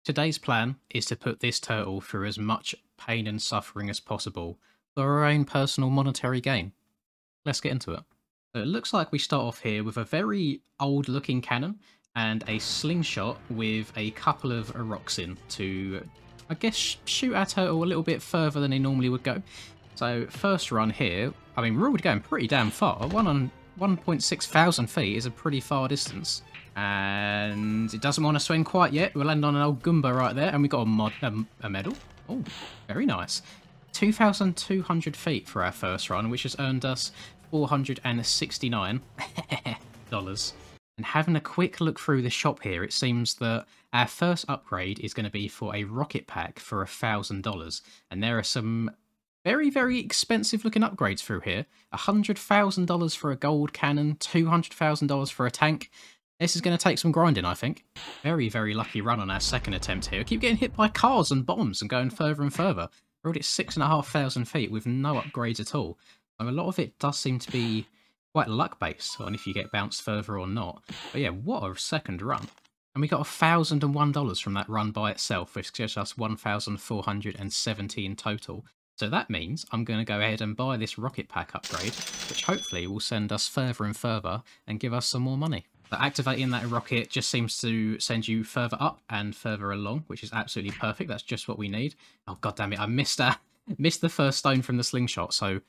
Today's plan is to put this turtle through as much pain and suffering as possible for our own personal monetary gain. Let's get into it. So it looks like we start off here with a very old looking cannon and a slingshot with a couple of rocks in to, I guess, shoot our turtle a little bit further than he normally would go. So first run here, I mean, we're already going pretty damn far. 1.6 thousand feet is a pretty far distance. And it doesn't want to swing quite yet. We'll land on an old Goomba right there, and we got a medal. Oh, very nice. 2,200 feet for our first run, which has earned us $469. And having a quick look through the shop here, it seems that our first upgrade is going to be for a rocket pack for $1,000. And there are some very, very expensive looking upgrades through here. $100,000 for a gold cannon, $200,000 for a tank. This is going to take some grinding, I think. Very, very lucky run on our second attempt here. We keep getting hit by cars and bombs and going further and further. We're already at 6,500 feet with no upgrades at all. So a lot of it does seem to be quite luck-based on if you get bounced further or not. But yeah, what a second run. And we got $1,001 from that run by itself, which gives us 1,470 in total. So that means I'm going to go ahead and buy this rocket pack upgrade, which hopefully will send us further and further and give us some more money. But activating that rocket just seems to send you further up and further along, which is absolutely perfect. That's just what we need. Oh, god damn it. I missed the first stone from the slingshot, so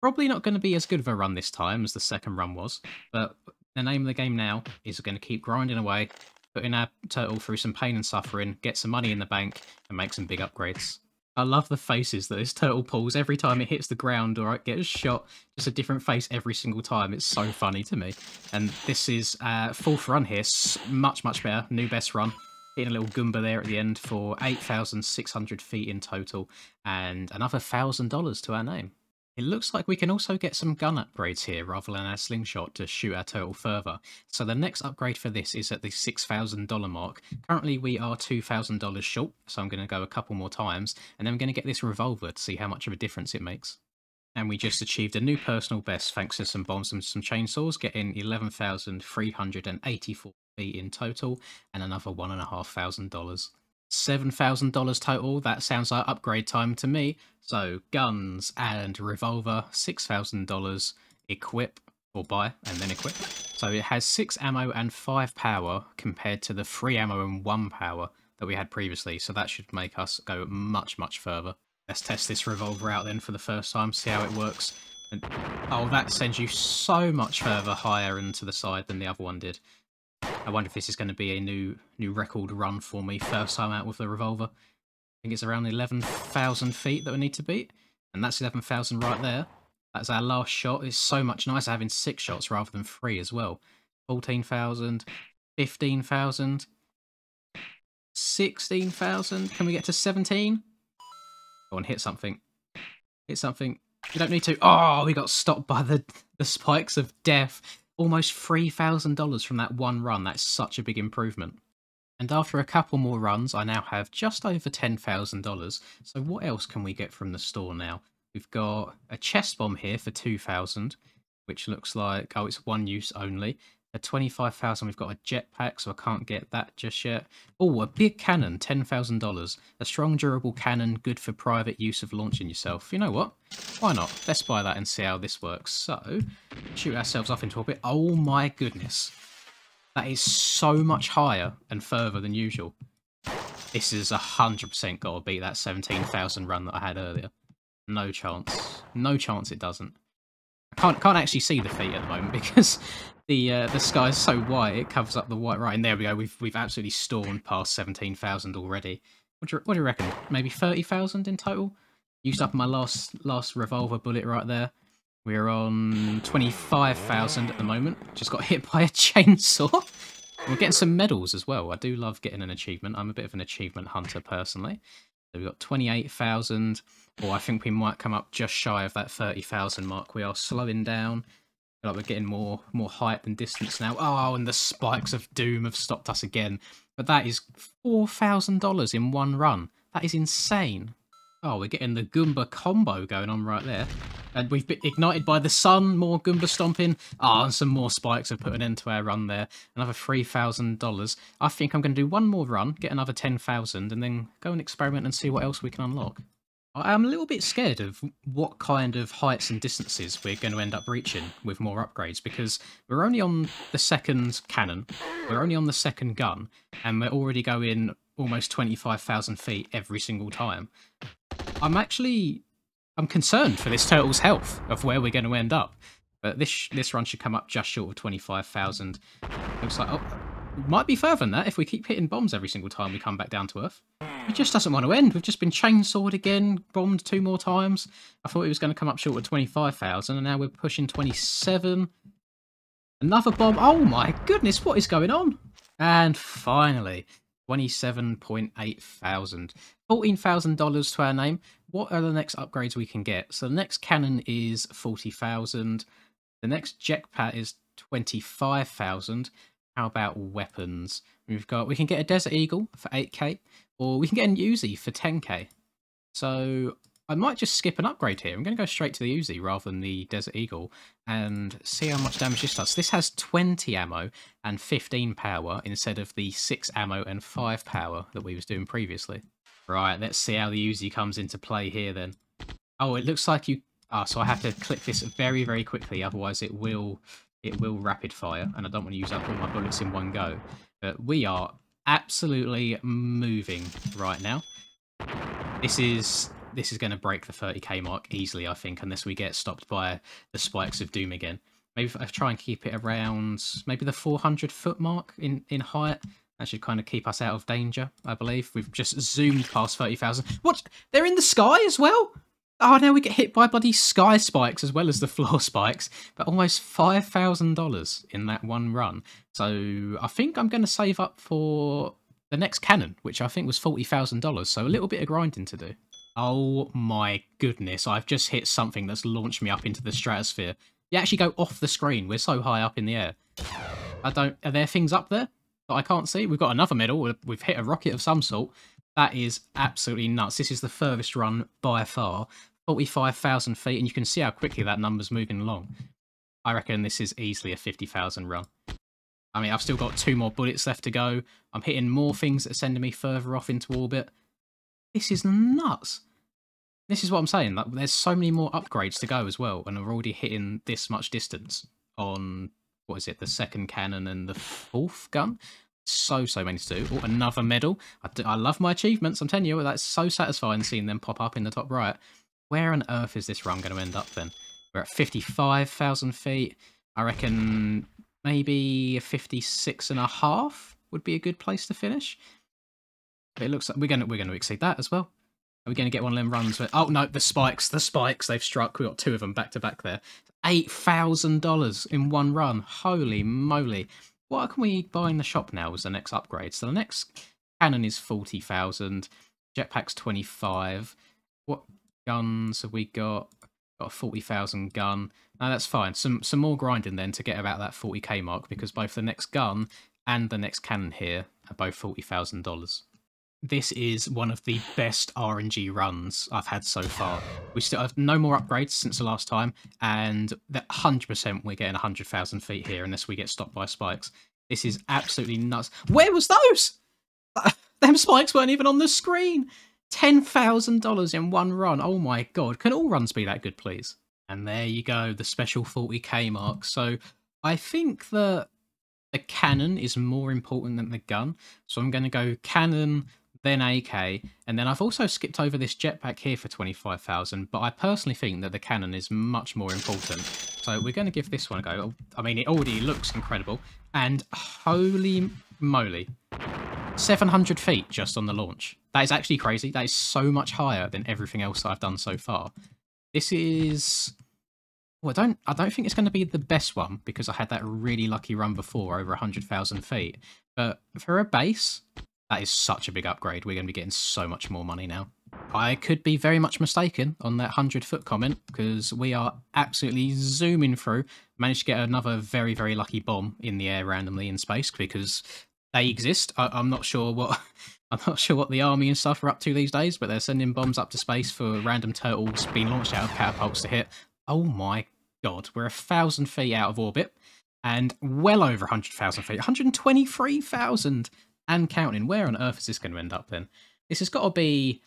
probably not going to be as good of a run this time as the second run was. But the name of the game now is going to keep grinding away, putting our turtle through some pain and suffering, get some money in the bank, and make some big upgrades. I love the faces that this turtle pulls every time it hits the ground or it gets shot. Just a different face every single time. It's so funny to me. And this is fourth run here. Much, much better. New best run. Hitting a little Goomba there at the end for 8,600 feet in total. And another $1,000 to our name. It looks like we can also get some gun upgrades here rather than our slingshot to shoot our turtle further. So the next upgrade for this is at the $6,000 mark. Currently we are $2,000 short, so I'm going to go a couple more times, and then I'm going to get this revolver to see how much of a difference it makes. And we just achieved a new personal best thanks to some bombs and some chainsaws, getting 11,384 feet in total, and another $1,500. $7,000 total. That sounds like upgrade time to me. So guns and revolver, $6,000. Equip or buy and then equip. So it has 6 ammo and 5 power compared to the 3 ammo and 1 power that we had previously. So that should make us go much, much further. Let's test this revolver out then for the first time, see how it works. And, oh, that sends you so much further higher into the side than the other one did. I wonder if this is going to be a new record run for me, first time out with the revolver. I think it's around 11,000 feet that we need to beat, and that's 11,000 right there. That's our last shot. It's so much nicer having 6 shots rather than 3 as well. 14,000, 15,000, 16,000. Can we get to 17? Go on, hit something. Hit something. You don't need to. Oh, we got stopped by the spikes of death. Almost $3,000 from that one run. That's such a big improvement. And after a couple more runs, I now have just over $10,000. So what else can we get from the store now? We've got a chest bomb here for 2,000, which looks like, oh, it's one use only. At 25,000, we've got a jetpack, so I can't get that just yet. Oh, a big cannon, $10,000. A strong, durable cannon, good for private use of launching yourself. You know what? Why not? Let's buy that and see how this works. So, shoot ourselves off into orbit. Oh my goodness. That is so much higher and further than usual. This is 100% got to beat that 17,000 run that I had earlier. No chance. No chance it doesn't. I can't actually see the feet at the moment because the sky is so white it covers up the white. Right, and there we go. We've absolutely stormed past 17,000 already. What do you reckon? Maybe 30,000 in total. Used up my last revolver bullet right there. We're on 25,000 at the moment. Just got hit by a chainsaw. We're getting some medals as well. I do love getting an achievement. I'm a bit of an achievement hunter personally. So we've got 28,000. Or I think we might come up just shy of that 30,000 mark. We are slowing down. I feel like we're getting more height than distance now. Oh, and the spikes of doom have stopped us again. But that is $4,000 in one run. That is insane. Oh, we're getting the Goomba combo going on right there. And we've been ignited by the sun, more Goomba stomping. Ah, and some more spikes have put an end to our run there. Another $3,000. I think I'm going to do one more run, get another 10,000, and then go and experiment and see what else we can unlock. I am a little bit scared of what kind of heights and distances we're going to end up reaching with more upgrades, because we're only on the second cannon, we're only on the second gun, and we're already going almost 25,000 feet every single time. I'm concerned for this turtle's health of where we're going to end up. But this run should come up just short of 25,000. Looks like, oh, it might be further than that if we keep hitting bombs every single time we come back down to Earth. It just doesn't want to end. We've just been chainsawed again, bombed 2 more times. I thought it was going to come up short of 25,000, and now we're pushing 27. Another bomb. Oh my goodness, what is going on? And finally, 27.8 thousand. $14,000 to our name. What are the next upgrades we can get? So the next cannon is 40,000. The next jetpack is 25,000. How about weapons? We can get a Desert Eagle for 8k, or we can get an Uzi for 10k. So I might just skip an upgrade here. I'm going to go straight to the Uzi rather than the Desert Eagle and see how much damage this does. This has 20 ammo and 15 power instead of the 6 ammo and 5 power that we was doing previously. Right, let's see how the Uzi comes into play here then. Oh, it looks like you... Ah, so I have to click this very, very quickly, otherwise it will rapid fire, and I don't want to use up all my bullets in one go. But we are absolutely moving right now. This is going to break the 30k mark easily, I think, unless we get stopped by the spikes of doom again. Maybe if I try and keep it around maybe the 400 foot mark in height. That should kind of keep us out of danger, I believe. We've just zoomed past 30,000. What? They're in the sky as well? Oh, now we get hit by bloody sky spikes as well as the floor spikes. But almost $5,000 in that one run. So I think I'm going to save up for the next cannon, which I think was $40,000. So a little bit of grinding to do. Oh my goodness, I've just hit something that's launched me up into the stratosphere. You actually go off the screen. We're so high up in the air. Are there things up there that I can't see? We've got another medal. We've hit a rocket of some sort. That is absolutely nuts. This is the furthest run by far. 45,000 feet, and you can see how quickly that number's moving along. I reckon this is easily a 50,000 run. I mean, I've still got 2 more bullets left to go. I'm hitting more things that are sending me further off into orbit. This is nuts. This is what I'm saying. Like, there's so many more upgrades to go as well, and we're already hitting this much distance on, what is it, the second cannon and the 4th gun? So many to do. Oh, another medal. I love my achievements, I'm telling you. That's so satisfying seeing them pop up in the top right. Where on earth is this run going to end up then? We're at 55,000 feet. I reckon maybe 56.5 would be a good place to finish. But it looks like we're going to exceed that as well. Are we going to get one of them runs where... Oh, no, the spikes, they've struck. We've got 2 of them back to back there. $8,000 in one run. Holy moly. What can we buy in the shop now as the next upgrade? So the next cannon is 40,000. Jetpack's 25. What guns have we got? Got a 40,000 gun. No, that's fine. Some more grinding then to get about that 40k mark, because both the next gun and the next cannon here are both $40,000. This is one of the best RNG runs I've had so far. We still have no more upgrades since the last time, and 100% we're getting 100,000 feet here unless we get stopped by spikes. This is absolutely nuts. Where was those? Them spikes weren't even on the screen. $10,000 in one run. Oh my god. Can all runs be that good, please? And there you go, the special 40k mark. So I think that the cannon is more important than the gun. So I'm going to go cannon, then AK, and then I've also skipped over this jetpack here for 25,000, but I personally think that the cannon is much more important. So we're going to give this one a go. I mean, it already looks incredible, and holy moly, 700 feet just on the launch. That is actually crazy. That is so much higher than everything else that I've done so far. This is... Well, I don't think it's going to be the best one, because I had that really lucky run before over 100,000 feet. But for a base, that is such a big upgrade. We're going to be getting so much more money now. I could be very much mistaken on that 100-foot comment, because we are absolutely zooming through. Managed to get another very, very lucky bomb in the air randomly in space, because they exist. I'm not sure what the army and stuff are up to these days, but they're sending bombs up to space for random turtles being launched out of catapults to hit. Oh my god, we're 1,000 feet out of orbit and well over 100,000 feet, 123,000 and counting. Where on earth is this going to end up then? This has got to be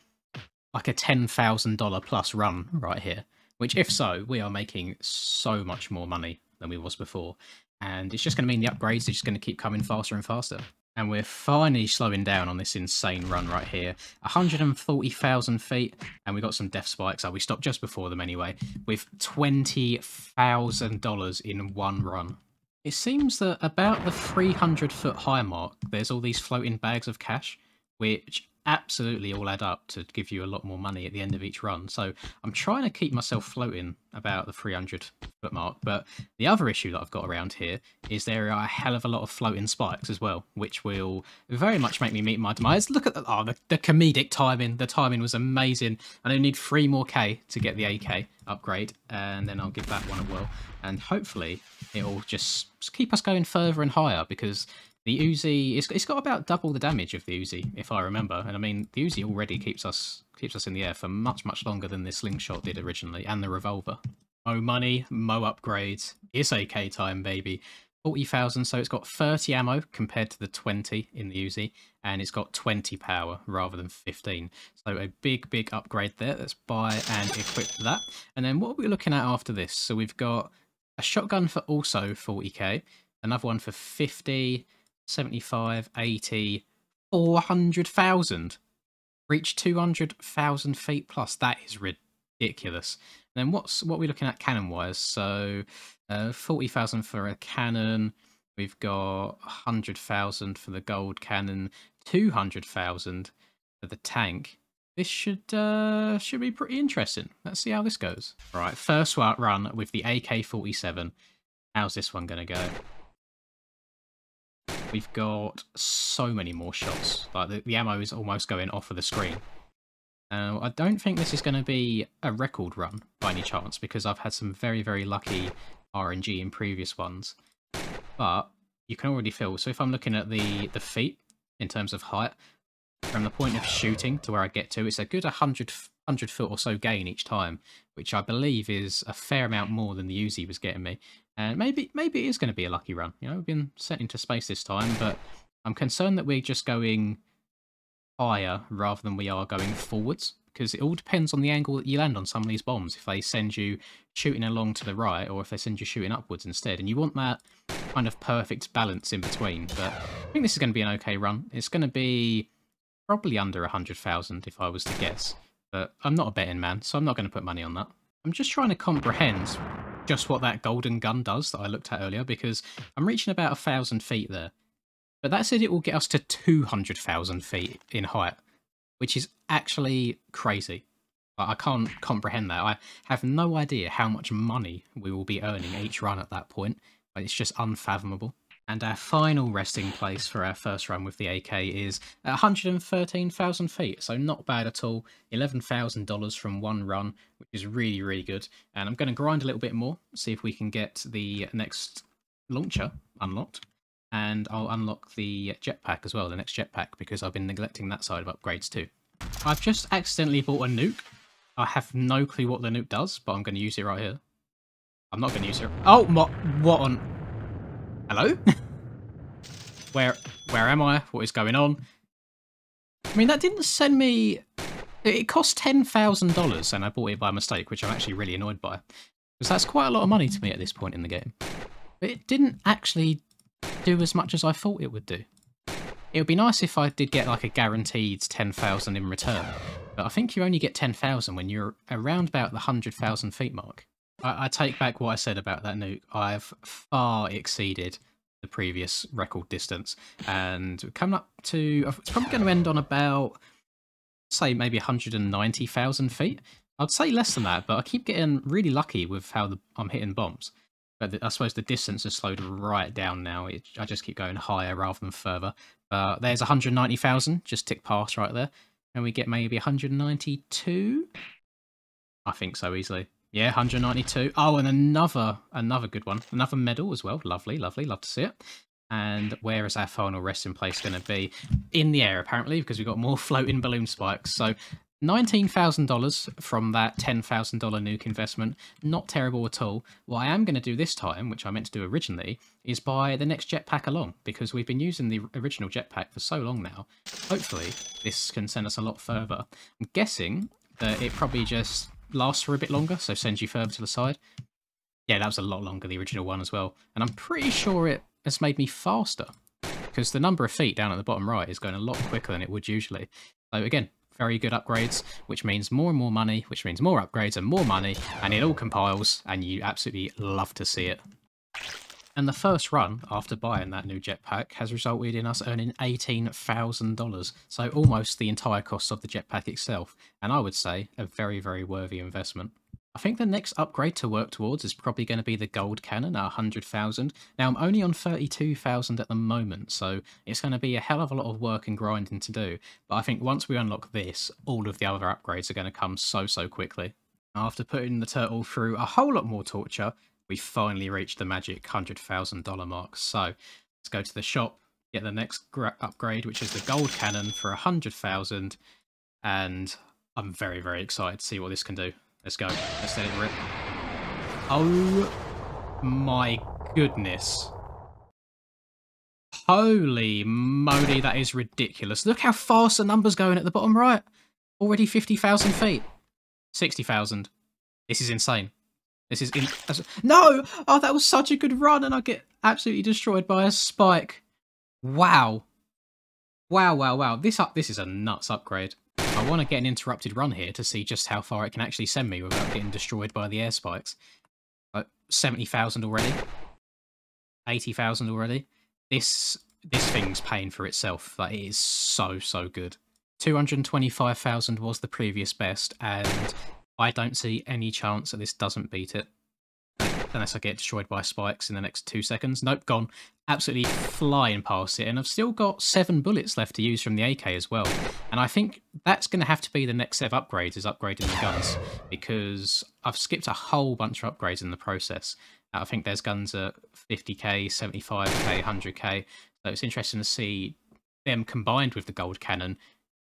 like a $10,000 plus run right here, which if so, we are making so much more money than we was before. And it's just going to mean the upgrades are just going to keep coming faster and faster. And we're finally slowing down on this insane run right here. 140,000 feet, and we got some death spikes. Oh, we stopped just before them anyway, with $20,000 in one run. It seems that about the 300-foot high mark, there's all these floating bags of cash, which absolutely all add up to give you a lot more money at the end of each run. So I'm trying to keep myself floating about the 300-foot mark. But the other issue that I've got around here is there are a hell of a lot of floating spikes as well, which will very much make me meet my demise. Look at the comedic timing. The timing was amazing. I only need 3 more K to get the AK upgrade, and then I'll give that one a whirl. And hopefully it'll just keep us going further and higher, because the Uzi, it's got about double the damage of the Uzi, if I remember. And I mean, the Uzi already keeps us in the air for much, much longer than the slingshot did originally, and the revolver. Mo money, mo upgrades. It's AK time, baby. 40,000, so it's got 30 ammo compared to the 20 in the Uzi, and it's got 20 power rather than 15. So a big, big upgrade there. Let's buy and equip that. And then what are we looking at after this? So we've got a shotgun for also 40k, another one for 50, 75, 80, 400,000. Reach 200,000 feet plus. That is ridiculous. And then what are we looking at cannon wise? So 40,000 for a cannon. We've got 100,000 for the gold cannon. 200,000 for the tank. This should be pretty interesting. Let's see how this goes. Right, first run with the AK-47. How's this one going to go? We've got so many more shots. Like the ammo is almost going off of the screen. I don't think this is going to be a record run by any chance, because I've had some very, very lucky RNG in previous ones. But you can already feel. So if I'm looking at the feet in terms of height, from the point of shooting to where I get to, it's a good 100 foot or so gain each time, which I believe is a fair amount more than the Uzi was getting me. And maybe it is going to be a lucky run. You know, we've been sent into space this time, but I'm concerned that we're just going higher rather than we are going forwards, because it all depends on the angle that you land on some of these bombs. If they send you shooting along to the right, or if they send you shooting upwards instead, and you want that kind of perfect balance in between. But I think this is going to be an okay run. It's going to be probably under 100,000 if I was to guess, but I'm not a betting man, so I'm not going to put money on that. I'm just trying to comprehend just what that golden gun does that I looked at earlier, because I'm reaching about 1,000 feet there. But that said it will get us to 200,000 feet in height, which is actually crazy. I can't comprehend that. I have no idea how much money we will be earning each run at that point. It's just unfathomable. And our final resting place for our first run with the AK is at 113,000 feet, so not bad at all. $11,000 from one run, which is really, really good. And I'm going to grind a little bit more, see if we can get the next launcher unlocked. And I'll unlock the jetpack as well, the next jetpack, because I've been neglecting that side of upgrades too. I've just accidentally bought a nuke. I have no clue what the nuke does, but I'm going to use it right here. I'm not going to use it. Oh, what on... Hello? Where am I? What is going on? I mean, that didn't send me... It cost $10,000 and I bought it by mistake, which I'm actually really annoyed by. Because that's quite a lot of money to me at this point in the game. But it didn't actually do as much as I thought it would do. It would be nice if I did get like a guaranteed 10,000 in return. But I think you only get 10,000 when you're around about the 100,000 feet mark. I take back what I said about that nuke. I've far exceeded the previous record distance, and coming up to, it's probably going to end on about, say, maybe 190,000 feet. I'd say less than that, but I keep getting really lucky with how I'm hitting bombs. But I suppose the distance has slowed right down now. I just keep going higher rather than further. There's 190,000, just tick past right there. And we get maybe 192? I think so, easily. Yeah, 192. Oh, and another good one. Another medal as well. Lovely, lovely. Love to see it. And where is our final resting place going to be? In the air, apparently, because we've got more floating balloon spikes. So $19,000 from that $10,000 nuke investment. Not terrible at all. What I am going to do this time, which I meant to do originally, is buy the next jetpack along, because we've been using the original jetpack for so long now. Hopefully, this can send us a lot further. I'm guessing that it probably just lasts for a bit longer, so sends you further to the side. Yeah, that was a lot longer, the original one as well. And I'm pretty sure it has made me faster, because the number of feet down at the bottom right is going a lot quicker than it would usually. So again, very good upgrades, which means more and more money, which means more upgrades and more money, and it all compiles, and you absolutely love to see it. And the first run, after buying that new jetpack, has resulted in us earning $18,000, so almost the entire cost of the jetpack itself, and I would say a very, very worthy investment. I think the next upgrade to work towards is probably going to be the gold cannon at 100,000. Now, I'm only on 32,000 at the moment, so it's going to be a hell of a lot of work and grinding to do. But I think once we unlock this, all of the other upgrades are going to come so quickly. After putting the turtle through a whole lot more torture, we finally reached the magic $100,000 mark. So let's go to the shop, get the next upgrade, which is the gold cannon for 100,000. And I'm very, very excited to see what this can do. Let's go. Let's let it rip. Oh my goodness. Holy moly, that is ridiculous. Look how fast the number's going at the bottom right. Already 50,000 feet. 60,000. This is insane. This is no! Oh, that was such a good run, and I get absolutely destroyed by a spike. Wow. Wow. This is a nuts upgrade. I want to get an interrupted run here to see just how far it can actually send me without getting destroyed by the air spikes. 70,000 already. 80,000 already. This thing's paying for itself. Like, it is so good. 225,000 was the previous best, and I don't see any chance that this doesn't beat it. Unless I get destroyed by spikes in the next 2 seconds. Nope, gone. Absolutely flying past it. And I've still got 7 bullets left to use from the AK as well. And I think that's going to have to be the next set of upgrades, is upgrading the guns. Because I've skipped a whole bunch of upgrades in the process. I think there's guns at 50k, 75k, 100k. So it's interesting to see them combined with the gold cannon,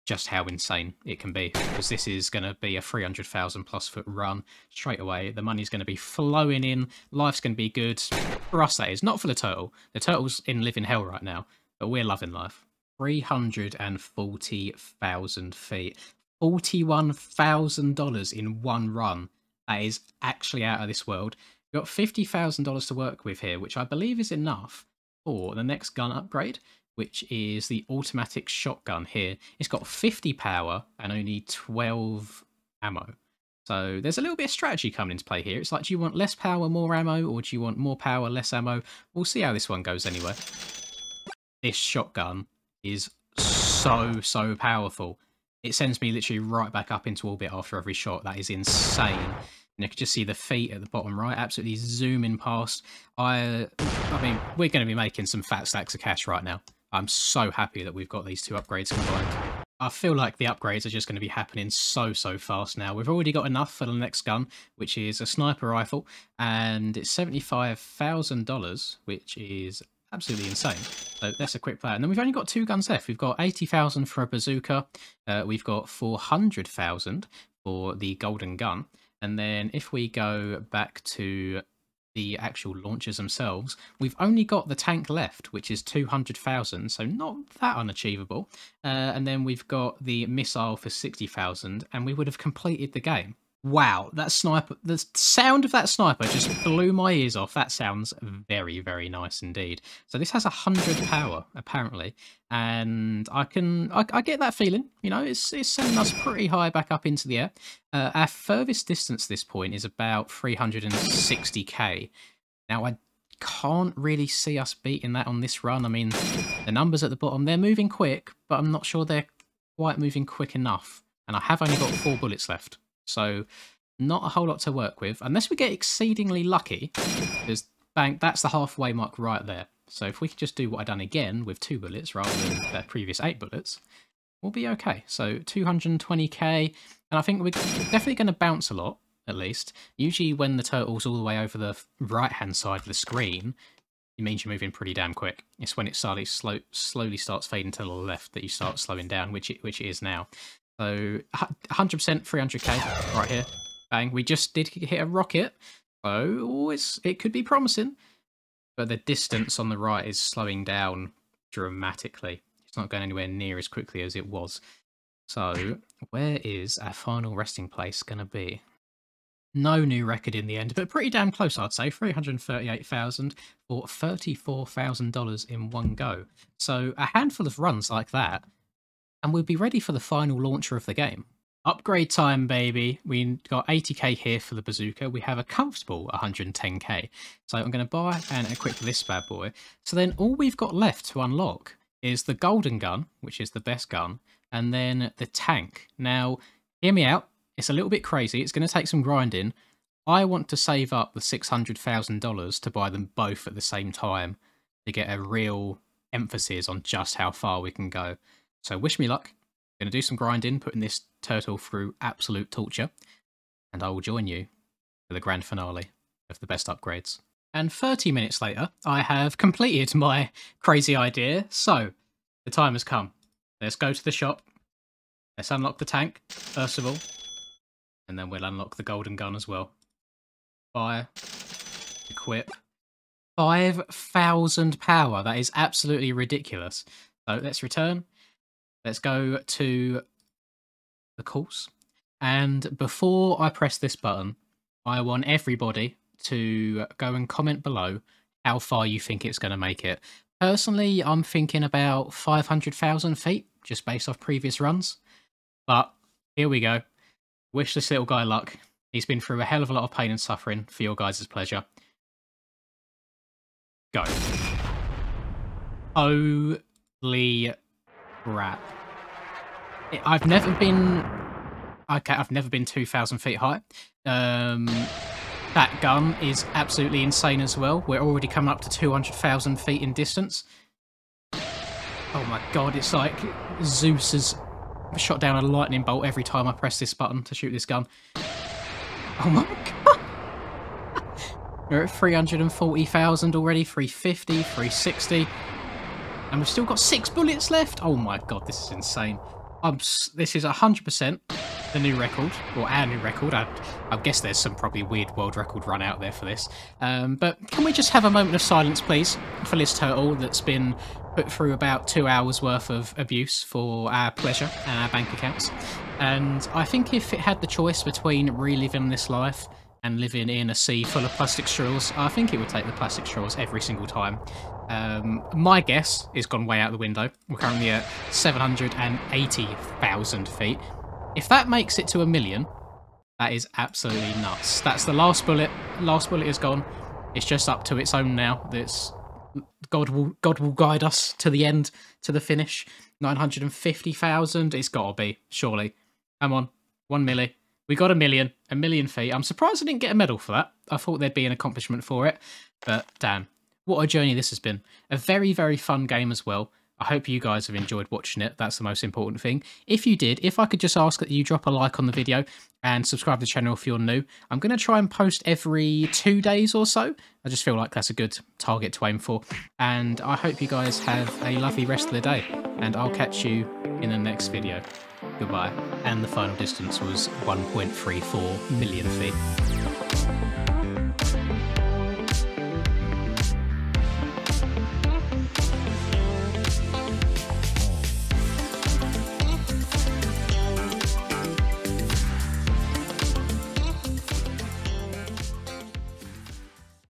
just how insane it can be, because this is going to be a 300,000 plus foot run straight away. The money's going to be flowing in, life's going to be good, for us that is, not for the turtle. The turtle's in living hell right now, but we're loving life. 340,000 feet, $41,000 in one run. That is actually out of this world. We've got $50,000 to work with here, which I believe is enough for the next gun upgrade, which is the automatic shotgun here. It's got 50 power and only 12 ammo. So there's a little bit of strategy coming into play here. It's like, do you want less power, more ammo, or do you want more power, less ammo? We'll see how this one goes anyway. This shotgun is so powerful. It sends me literally right back up into orbit after every shot. That is insane. And you can just see the feet at the bottom right, absolutely zooming past. I mean, we're going to be making some fat stacks of cash right now. I'm so happy that we've got these two upgrades combined. I feel like the upgrades are just going to be happening so fast now. We've already got enough for the next gun, which is a sniper rifle, and it's $75,000, which is absolutely insane. So that's a quick play. And then we've only got 2 guns left. We've got 80,000 for a bazooka. We've got 400,000 for the golden gun. And then if we go back to the actual launchers themselves, we've only got the tank left, which is 200,000, so not that unachievable. And then we've got the missile for 60,000, and we would have completed the game. Wow, that sniper, the sound of that sniper just blew my ears off. That sounds very nice indeed. So this has 100 power, apparently, and I get that feeling, you know, it's sending us pretty high back up into the air. Our furthest distance at this point is about 360k. Now, I can't really see us beating that on this run. I mean, the numbers at the bottom, they're moving quick, but I'm not sure they're quite moving quick enough. And I have only got 4 bullets left. So not a whole lot to work with, unless we get exceedingly lucky, because bang, that's the halfway mark right there. So if we could just do what I've done again with 2 bullets rather than the previous 8 bullets, we'll be okay. So 220k, and I think we're definitely going to bounce a lot, at least. Usually when the turtle's all the way over the right-hand side of the screen, it means you're moving pretty damn quick. It's when it slowly starts fading to the left that you start slowing down, which it is now. So 100% 300k right here. Bang. We just did hit a rocket. So it could be promising. But the distance on the right is slowing down dramatically. It's not going anywhere near as quickly as it was. So where is our final resting place going to be? No new record in the end, but pretty damn close, I'd say. 338,000 or $34,000 in one go. So a handful of runs like that, and we'll be ready for the final launcher of the game. Upgrade time, baby. We got 80k here for the bazooka. We have a comfortable 110k. So I'm going to buy and equip this bad boy. So then all we've got left to unlock is the golden gun, which is the best gun, and then the tank. Now, hear me out. It's a little bit crazy. It's going to take some grinding. I want to save up the $600,000 to buy them both at the same time to get a real emphasis on just how far we can go. So wish me luck. I'm going to do some grinding, putting this turtle through absolute torture, and I will join you for the grand finale of the best upgrades. And 30 minutes later, I have completed my crazy idea. So the time has come. Let's go to the shop. Let's unlock the tank, first of all. And then we'll unlock the golden gun as well. Fire. Equip. 5,000 power. That is absolutely ridiculous. So let's return. Let's go to the course. And before I press this button, I want everybody to go and comment below how far you think it's going to make it. Personally, I'm thinking about 500,000 feet, just based off previous runs. But here we go. Wish this little guy luck. He's been through a hell of a lot of pain and suffering for your guys' pleasure. Go. Holy crap. I've never been 2,000 feet high. That gun is absolutely insane as well. We're already coming up to 200,000 feet in distance. Oh my god, it's like Zeus has shot down a lightning bolt every time I press this button to shoot this gun. Oh my god! We're at 340,000 already, 350, 360. And we've still got 6 bullets left. Oh my god, this is insane. This is 100% the new record, or our new record. I guess there's some probably weird world record run out there for this. But can we just have a moment of silence, please, for Liz Turtle that's been put through about 2 hours worth of abuse for our pleasure and our bank accounts. And I think if it had the choice between reliving this life and living in a sea full of plastic straws, I think it would take the plastic straws every single time. My guess is gone way out the window. We're currently at 780,000 feet. If that makes it to 1 million, that is absolutely nuts. That's the last bullet. Last bullet is gone. It's just up to its own now. God will guide us to the end, to the finish. 950,000. It's got to be, surely. Come on, 1 milli. We got 1 million, 1 million feet. I'm surprised I didn't get a medal for that. I thought there'd be an accomplishment for it, but damn. What a journey this has been. A very, very fun game as well. I hope you guys have enjoyed watching it. That's the most important thing. If you did, if I could just ask that you drop a like on the video and subscribe to the channel if you're new. I'm going to try and post every 2 days or so. I just feel like that's a good target to aim for. And I hope you guys have a lovely rest of the day. And I'll catch you in the next video. Goodbye. And the final distance was 1.34 million feet.